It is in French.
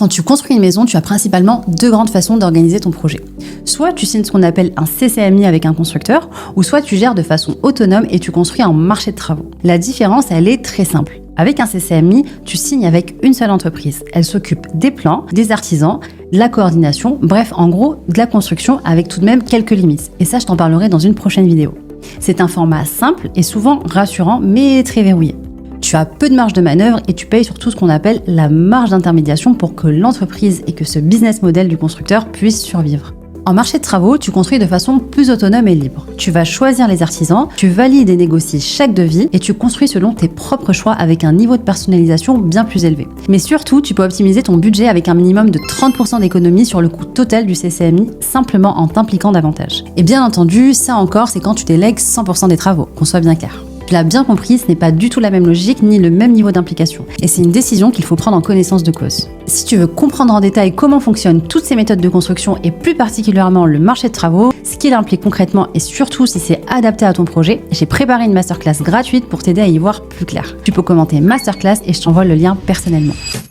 Quand tu construis une maison, tu as principalement deux grandes façons d'organiser ton projet. Soit tu signes ce qu'on appelle un CCMI avec un constructeur, ou soit tu gères de façon autonome et tu construis un marché de travaux. La différence, elle est très simple. Avec un CCMI, tu signes avec une seule entreprise. Elle s'occupe des plans, des artisans, de la coordination, bref, en gros, de la construction avec tout de même quelques limites. Et ça, je t'en parlerai dans une prochaine vidéo. C'est un format simple et souvent rassurant, mais très verrouillé. Tu as peu de marge de manœuvre et tu payes surtout ce qu'on appelle la marge d'intermédiation pour que l'entreprise et que ce business model du constructeur puissent survivre. En marché de travaux, tu construis de façon plus autonome et libre. Tu vas choisir les artisans, tu valides et négocies chaque devis et tu construis selon tes propres choix avec un niveau de personnalisation bien plus élevé. Mais surtout, tu peux optimiser ton budget avec un minimum de 30% d'économie sur le coût total du CCMI simplement en t'impliquant davantage. Et bien entendu, ça encore, c'est quand tu délègues 100% des travaux, qu'on soit bien clair. Tu l'as bien compris, ce n'est pas du tout la même logique ni le même niveau d'implication. Et c'est une décision qu'il faut prendre en connaissance de cause. Si tu veux comprendre en détail comment fonctionnent toutes ces méthodes de construction et plus particulièrement le marché de travaux, ce qu'il implique concrètement et surtout si c'est adapté à ton projet, j'ai préparé une masterclass gratuite pour t'aider à y voir plus clair. Tu peux commenter masterclass et je t'envoie le lien personnellement.